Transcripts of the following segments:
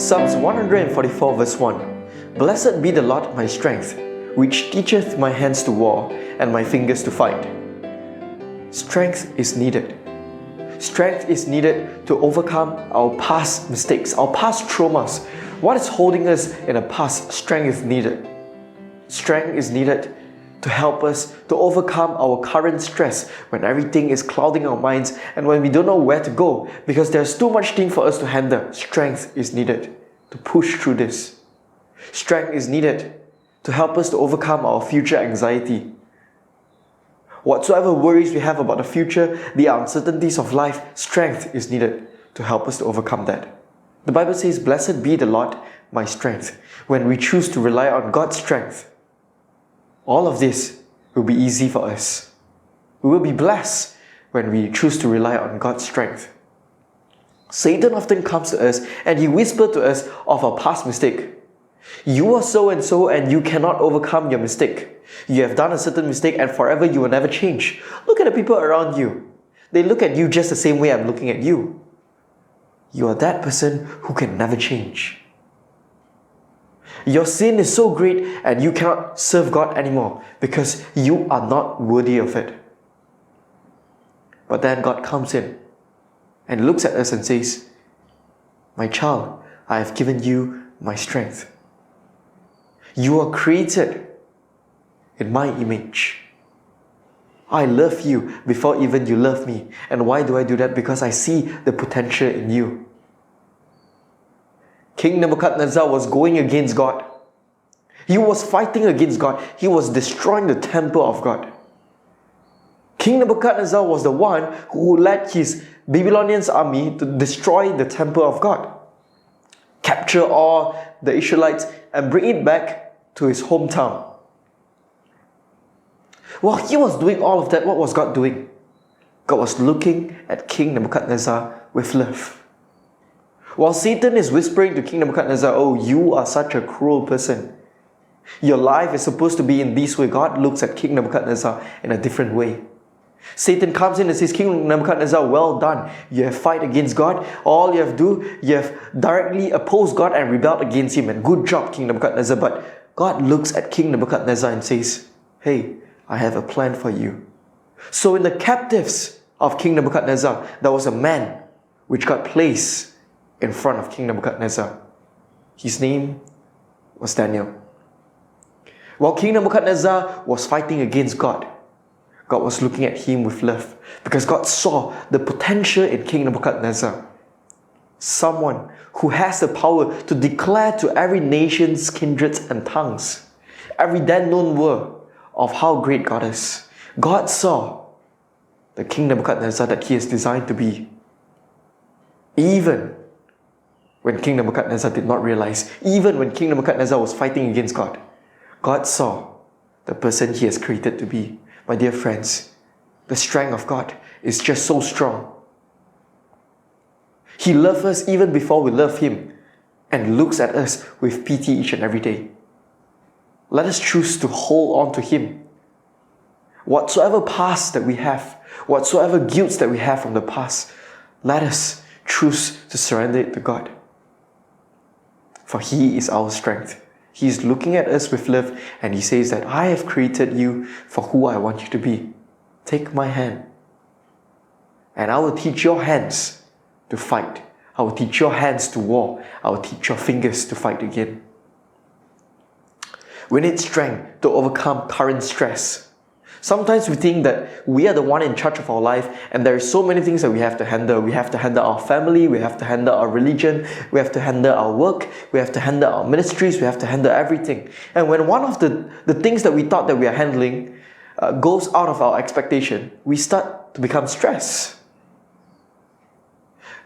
Psalms 144 verse 1. Blessed be the Lord my strength, which teacheth my hands to war and my fingers to fight. Strength is needed. Strength is needed to overcome our past mistakes, our past traumas. What is holding us in the past? Strength is needed. Strength is needed to help us to overcome our current stress when everything is clouding our minds and when we don't know where to go because there's too much thing for us to handle. Strength is needed to push through this. Strength is needed to help us to overcome our future anxiety. Whatsoever worries we have about the future, the uncertainties of life, strength is needed to help us to overcome that. The Bible says, "Blessed be the Lord, my strength." When we choose to rely on God's strength, all of this will be easy for us. We will be blessed when we choose to rely on God's strength. Satan often comes to us and he whispers to us of our past mistake. You are so and so and you cannot overcome your mistake. You have done a certain mistake and forever you will never change. Look at the people around you. They look at you just the same way I'm looking at you. You are that person who can never change. Your sin is so great and you cannot serve God anymore because you are not worthy of it. But then God comes in and looks at us and says, "My child, I have given you my strength. You are created in my image. I love you before even you love me. And why do I do that? Because I see the potential in you." King Nebuchadnezzar was going against God. He was fighting against God. He was destroying the temple of God. King Nebuchadnezzar was the one who led his Babylonian army to destroy the temple of God, capture all the Israelites and bring it back to his hometown. While he was doing all of that, what was God doing? God was looking at King Nebuchadnezzar with love. While Satan is whispering to King Nebuchadnezzar, "Oh, you are such a cruel person. Your life is supposed to be in this way," God looks at King Nebuchadnezzar in a different way. Satan comes in and says, "King Nebuchadnezzar, well done. You have fight against God. All you have do, you have directly opposed God and rebelled against Him. And good job, King Nebuchadnezzar." But God looks at King Nebuchadnezzar and says, "Hey, I have a plan for you." So in the captives of King Nebuchadnezzar, there was a man which got placed in front of King Nebuchadnezzar. His name was Daniel. While King Nebuchadnezzar was fighting against God, God was looking at him with love because God saw the potential in King Nebuchadnezzar. Someone who has the power to declare to every nation's kindreds and tongues, every then known word of how great God is. God saw the King Nebuchadnezzar that he is designed to be. Even when King Nebuchadnezzar did not realize, even when King Nebuchadnezzar was fighting against God, God saw the person he has created to be. My dear friends, the strength of God is just so strong. He loves us even before we love Him and looks at us with pity each and every day. Let us choose to hold on to Him. Whatsoever past that we have, whatsoever guilt that we have from the past, let us choose to surrender it to God. For He is our strength. He is looking at us with love and He says that, "I have created you for who I want you to be. Take my hand and I will teach your hands to fight. I will teach your hands to war. I will teach your fingers to fight again." We need strength to overcome current stress. Sometimes we think that we are the one in charge of our life and there are so many things that we have to handle. We have to handle our family, we have to handle our religion, we have to handle our work, we have to handle our ministries, we have to handle everything. And when one of the things that we thought that we are handling goes out of our expectation, we start to become stressed.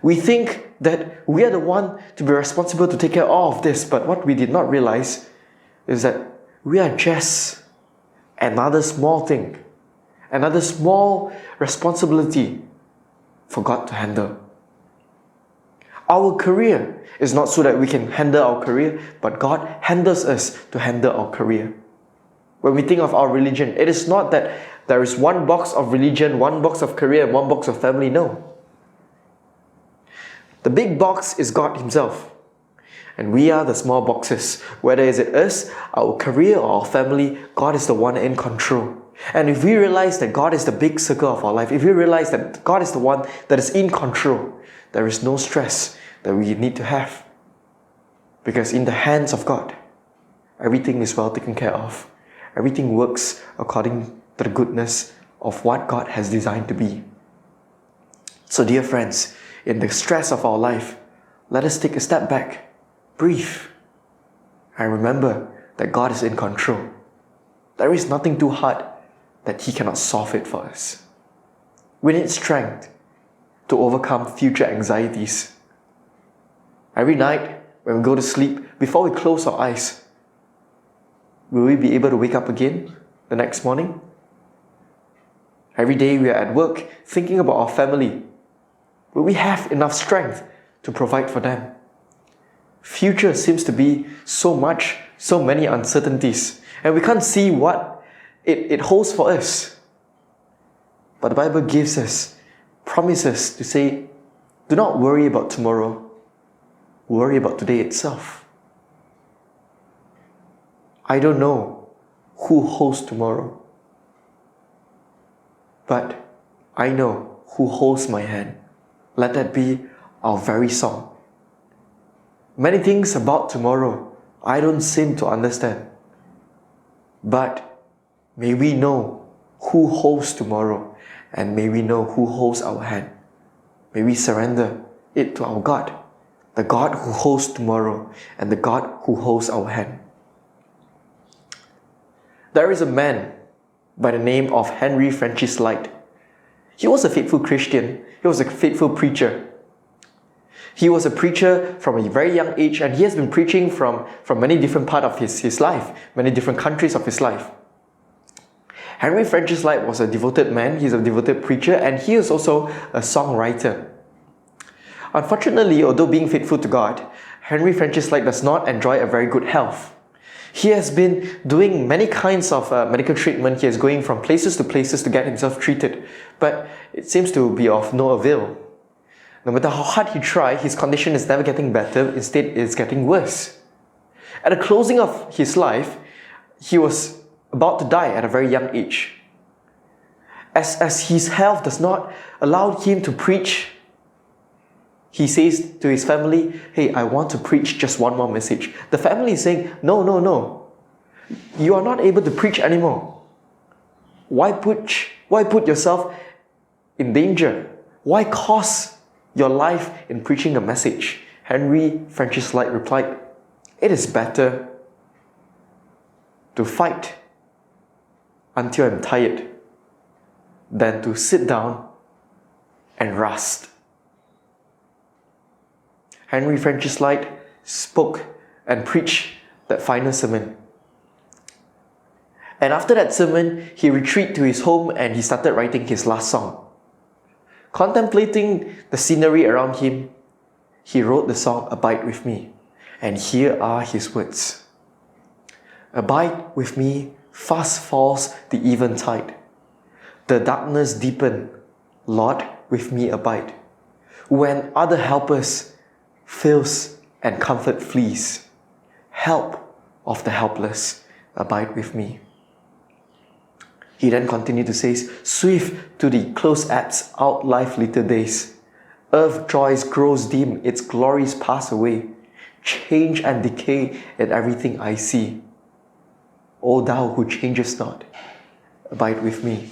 We think that we are the one to be responsible to take care of all of this, but what we did not realize is that we are just another small thing, another small responsibility for God to handle. Our career is not so that we can handle our career, but God handles us to handle our career. When we think of our religion, it is not that there is one box of religion, one box of career, and one box of family. No. The big box is God Himself. And we are the small boxes. Whether is it us, our career, or our family, God is the one in control. And if we realize that God is the big circle of our life, if we realize that God is the one that is in control, there is no stress that we need to have. Because in the hands of God, everything is well taken care of. Everything works according to the goodness of what God has designed to be. So dear friends, in the stress of our life, let us take a step back, breathe, and remember that God is in control. There is nothing too hard that He cannot solve it for us. We need strength to overcome future anxieties. Every night when we go to sleep, before we close our eyes, will we be able to wake up again the next morning? Every day we are at work thinking about our family. Will we have enough strength to provide for them? Future seems to be so many uncertainties, and we can't see what it holds for us. But the Bible gives us promises to say, do not worry about tomorrow, worry about today itself. I don't know who holds tomorrow, but I know who holds my hand. Let that be our very song. Many things about tomorrow I don't seem to understand, but may we know who holds tomorrow, and may we know who holds our hand. May we surrender it to our God, the God who holds tomorrow and the God who holds our hand. There is a man by the name of Henry Francis Light. He was a faithful Christian. He was a faithful preacher. He was a preacher from a very young age, and he has been preaching from many different parts of his life, many different countries of his life. Henry Francis Light was a devoted man. He's a devoted preacher, and he is also a songwriter. Unfortunately, although being faithful to God, Henry Francis Light does not enjoy a very good health. He has been doing many kinds of medical treatment. He is going from places to places to get himself treated, but it seems to be of no avail. No matter how hard he tried, his condition is never getting better. Instead, it's getting worse. At the closing of his life, he was about to die at a very young age. As his health does not allow him to preach, he says to his family, hey, I want to preach just one more message. The family is saying, no. You are not able to preach anymore. Why put yourself in danger? Why cause your life in preaching a message? Henry Francis Light replied, it is better to fight until I'm tired than to sit down and rust. Henry Francis Light spoke and preached that final sermon. And after that sermon, he retreated to his home and he started writing his last song. Contemplating the scenery around him, he wrote the song Abide With Me. And here are his words. Abide with me, fast falls the eventide. The darkness deepen, Lord, with me abide. When other helpers fails and comfort flees, help of the helpless, abide with me. He then continued to say, swift to the close apse out life little days. Earth joys grows dim, its glories pass away. Change and decay in everything I see. O thou who changest not, abide with me.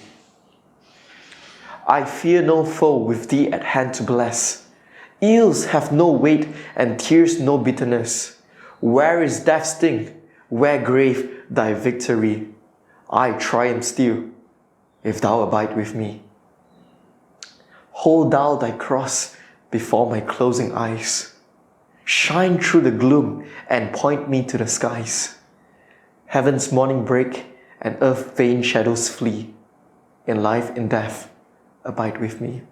I fear no foe with thee at hand to bless. Ills have no weight and tears no bitterness. Where is death's sting? Where grave thy victory? I triumph still, if thou abide with me. Hold thou thy cross before my closing eyes. Shine through the gloom and point me to the skies. Heaven's morning break and earth's vain shadows flee. In life, in death, abide with me.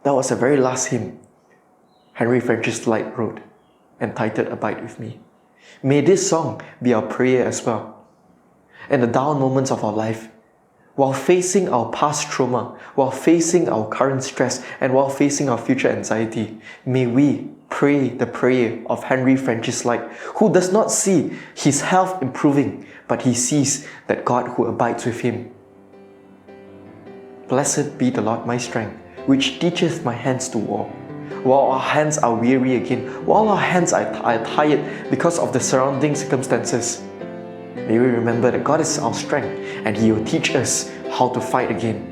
That was the very last hymn Henry Francis Light wrote, entitled Abide With Me. May this song be our prayer as well. In the down moments of our life, while facing our past trauma, while facing our current stress, and while facing our future anxiety, may we pray the prayer of Henry Francis Light, who does not see his health improving, but he sees that God who abides with him. Blessed be the Lord my strength, which teacheth my hands to war. While our hands are weary again, while our hands are tired because of the surrounding circumstances, may we remember that God is our strength and He will teach us how to fight again.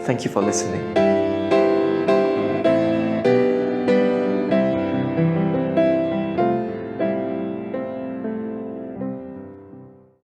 Thank you for listening.